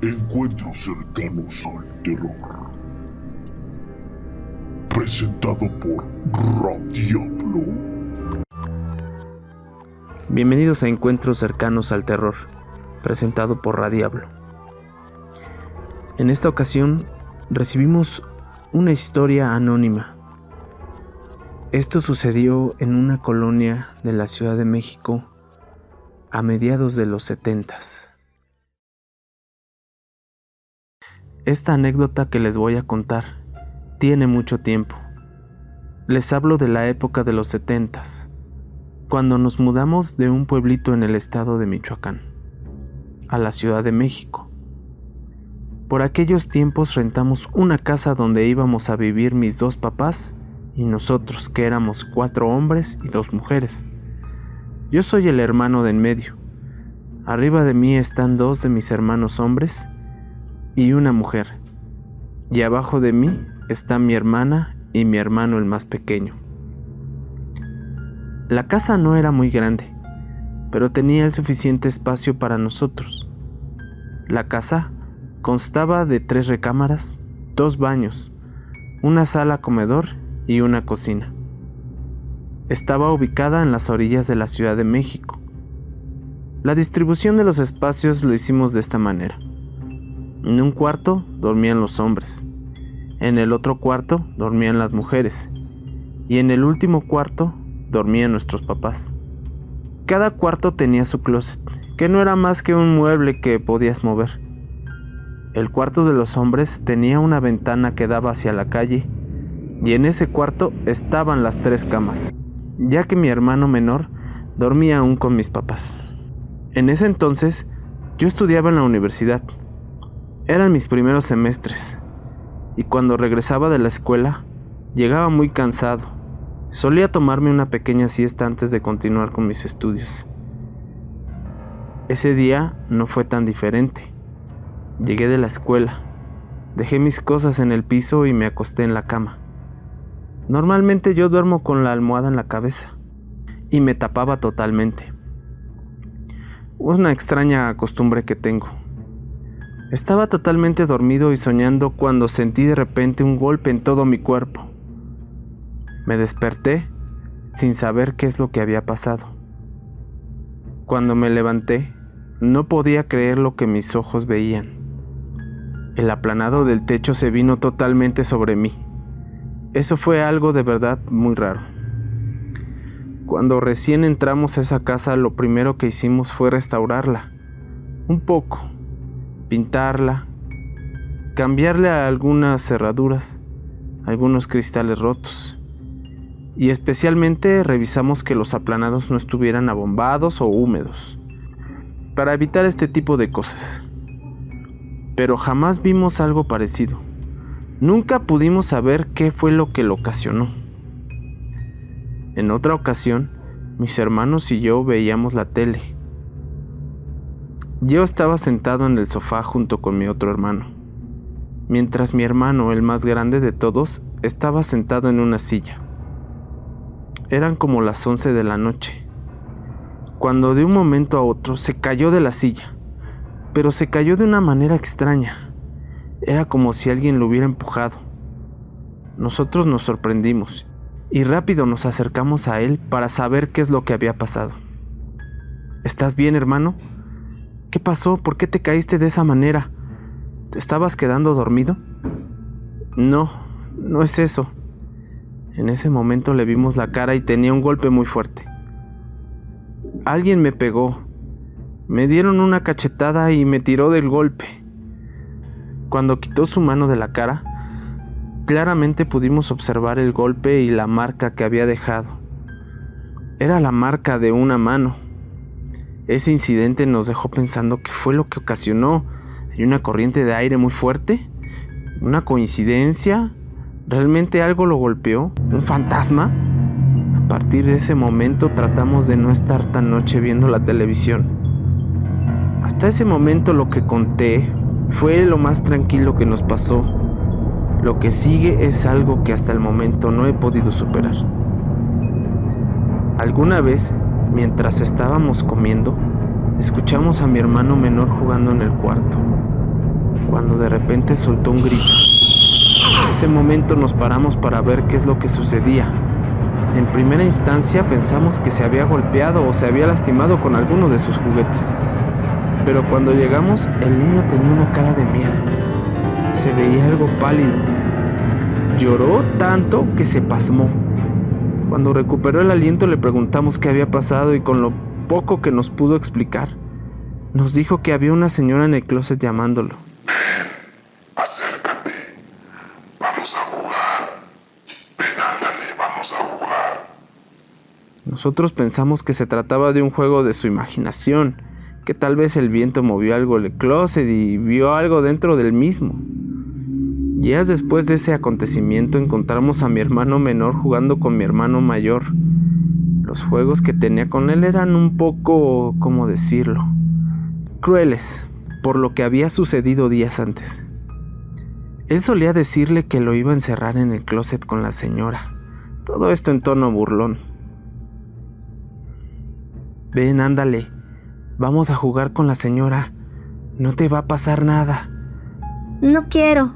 Encuentros cercanos al terror. Presentado por Radiablo. Bienvenidos a Encuentros cercanos al terror, presentado por Radiablo. En esta ocasión recibimos una historia anónima. Esto sucedió en una colonia de la Ciudad de México a mediados de los 70s. Esta anécdota que les voy a contar tiene mucho tiempo. Les hablo de la época de los 70s, cuando nos mudamos de un pueblito en el estado de Michoacán a la Ciudad de México. Por aquellos tiempos rentamos una casa donde íbamos a vivir mis dos papás y nosotros, que éramos 4 hombres y 2 mujeres. Yo soy el hermano de en medio. Arriba de mí están 2 de mis hermanos hombres y una mujer. Y abajo de mí está mi hermana y mi hermano el más pequeño. La casa no era muy grande, pero tenía el suficiente espacio para nosotros. La casa constaba de 3 recámaras, 2 baños, una sala comedor y una cocina. Estaba ubicada en las orillas de la Ciudad de México. La distribución de los espacios lo hicimos de esta manera. En un cuarto dormían los hombres, en el otro cuarto dormían las mujeres y en el último cuarto dormían nuestros papás. Cada cuarto tenía su closet, que no era más que un mueble que podías mover. El cuarto de los hombres tenía una ventana que daba hacia la calle y en ese cuarto estaban las 3 camas, ya que mi hermano menor dormía aún con mis papás. En ese entonces yo estudiaba en la universidad. Eran mis primeros semestres, y cuando regresaba de la escuela, llegaba muy cansado. Solía tomarme una pequeña siesta antes de continuar con mis estudios. Ese día no fue tan diferente. Llegué de la escuela, dejé mis cosas en el piso y me acosté en la cama. Normalmente yo duermo con la almohada en la cabeza, y me tapaba totalmente. Una extraña costumbre que tengo. Estaba totalmente dormido y soñando cuando sentí de repente un golpe en todo mi cuerpo. Me desperté sin saber qué es lo que había pasado. Cuando me levanté, no podía creer lo que mis ojos veían. El aplanado del techo se vino totalmente sobre mí. Eso fue algo de verdad muy raro. Cuando recién entramos a esa casa, lo primero que hicimos fue restaurarla un poco. Pintarla, cambiarle a algunas cerraduras, algunos cristales rotos, y especialmente revisamos que los aplanados no estuvieran abombados o húmedos, para evitar este tipo de cosas. Pero jamás vimos algo parecido. Nunca pudimos saber qué fue lo que lo ocasionó. En otra ocasión, mis hermanos y yo veíamos la tele. Yo estaba sentado en el sofá junto con mi otro hermano, mientras mi hermano, el más grande de todos, estaba sentado en una silla. Eran como las 11 de la noche, cuando de un momento a otro se cayó de la silla, pero se cayó de una manera extraña. Era como si alguien lo hubiera empujado. Nosotros nos sorprendimos y rápido nos acercamos a él para saber qué es lo que había pasado. ¿Estás bien, hermano? ¿Qué pasó? ¿Por qué te caíste de esa manera? ¿Te estabas quedando dormido? No es eso. En ese momento le vimos la cara y tenía un golpe muy fuerte. Alguien me pegó. Me dieron una cachetada y me tiró del golpe. Cuando quitó su mano de la cara, claramente pudimos observar el golpe y la marca que había dejado. Era la marca de una mano. Ese incidente nos dejó pensando qué fue lo que ocasionó. ¿Hay una corriente de aire muy fuerte? ¿Una coincidencia? ¿Realmente algo lo golpeó? ¿Un fantasma? A partir de ese momento tratamos de no estar tan noche viendo la televisión. Hasta ese momento lo que conté fue lo más tranquilo que nos pasó. Lo que sigue es algo que hasta el momento no he podido superar. Alguna vez, mientras estábamos comiendo, escuchamos a mi hermano menor jugando en el cuarto. cuando de repente soltó un grito. En ese momento nos paramos para ver qué es lo que sucedía. En primera instancia pensamos que se había golpeado o se había lastimado con alguno de sus juguetes. Pero cuando llegamos, el niño tenía una cara de miedo. Se veía algo pálido. Lloró tanto que se pasmó. Cuando recuperó el aliento le preguntamos qué había pasado y con lo poco que nos pudo explicar, nos dijo que había una señora en el closet llamándolo. Ven, acércate. Vamos a jugar. Ven, ándale, vamos a jugar. Nosotros pensamos que se trataba de un juego de su imaginación, que tal vez el viento movió algo en el closet y vio algo dentro del mismo. Días después de ese acontecimiento encontramos a mi hermano menor jugando con mi hermano mayor. Los juegos que tenía con él eran un poco, ¿cómo decirlo?, crueles, por lo que había sucedido días antes. Él solía decirle que lo iba a encerrar en el closet con la señora. Todo esto en tono burlón. Ven, ándale, vamos a jugar con la señora. No te va a pasar nada. No quiero.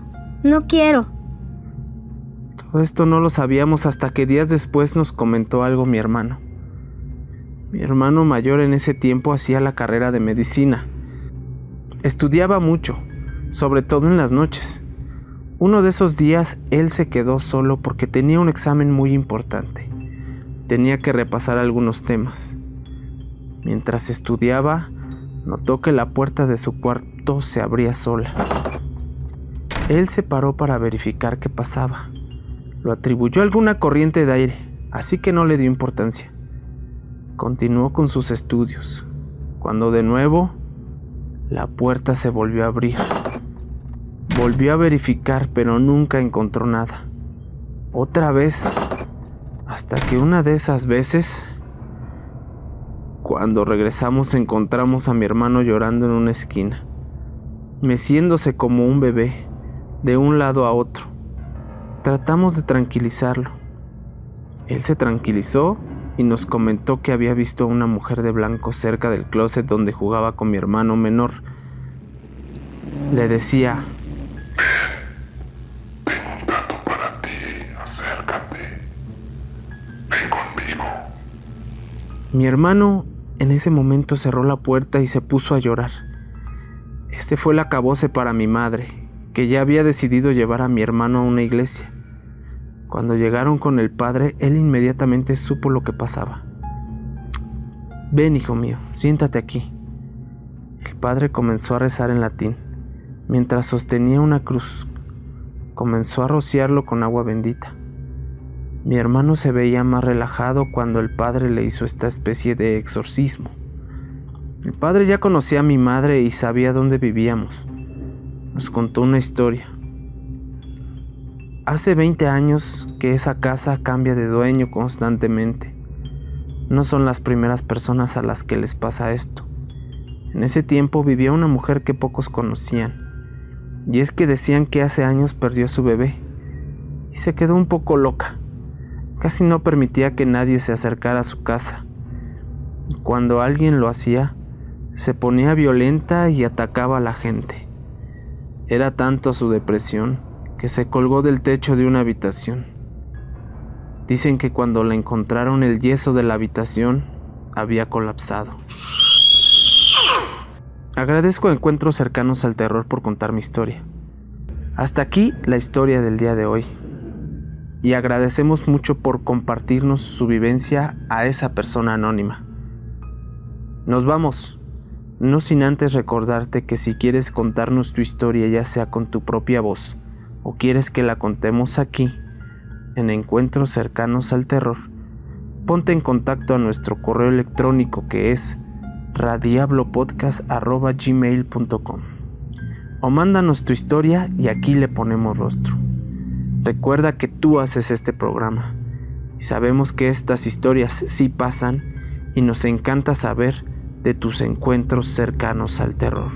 Todo esto no lo sabíamos hasta que días después nos comentó algo mi hermano. Mi hermano mayor en ese tiempo hacía la carrera de medicina. Estudiaba mucho, sobre todo en las noches. Uno de esos días él se quedó solo porque tenía un examen muy importante. Tenía que repasar algunos temas. Mientras estudiaba, notó que la puerta de su cuarto se abría sola. Él se paró para verificar qué pasaba. Lo atribuyó a alguna corriente de aire, así que no le dio importancia. Continuó con sus estudios, cuando de nuevo la puerta se volvió a abrir. Volvió a verificar, pero nunca encontró nada. Otra vez, hasta que una de esas veces, cuando regresamos encontramos a mi hermano llorando en una esquina, meciéndose como un bebé, de un lado a otro. Tratamos de tranquilizarlo. Él se tranquilizó y nos comentó que había visto a una mujer de blanco cerca del closet donde jugaba con mi hermano menor. Le decía: Tengo un trato para ti, acércate. Ven conmigo. Mi hermano en ese momento cerró la puerta y se puso a llorar. Este fue el acabose para mi madre, que ya había decidido llevar a mi hermano a una iglesia. Cuando llegaron con el padre, él inmediatamente supo lo que pasaba. Ven, hijo mío, siéntate aquí. El padre comenzó a rezar en latín. Mientras sostenía una cruz, comenzó a rociarlo con agua bendita. Mi hermano se veía más relajado cuando el padre le hizo esta especie de exorcismo. El padre ya conocía a mi madre y sabía dónde vivíamos. Nos contó una historia. Hace 20 años que esa casa cambia de dueño constantemente. No son las primeras personas a las que les pasa esto. En ese tiempo vivía una mujer que pocos conocían. Y es que decían que hace años perdió a su bebé y se quedó un poco loca. Casi no permitía que nadie se acercara a su casa. Y cuando alguien lo hacía, se ponía violenta y atacaba a la gente. Era tanto su depresión que se colgó del techo de una habitación. Dicen que cuando la encontraron, el yeso de la habitación había colapsado. Agradezco a Encuentros Cercanos al Terror por contar mi historia. Hasta aquí la historia del día de hoy. Y agradecemos mucho por compartirnos su vivencia a esa persona anónima. Nos vamos. No sin antes recordarte que si quieres contarnos tu historia, ya sea con tu propia voz o quieres que la contemos aquí, en Encuentros Cercanos al Terror, ponte en contacto a nuestro correo electrónico que es radiablopodcast@gmail.com o mándanos tu historia y aquí le ponemos rostro. Recuerda que tú haces este programa y sabemos que estas historias sí pasan y nos encanta saber de tus encuentros cercanos al terror.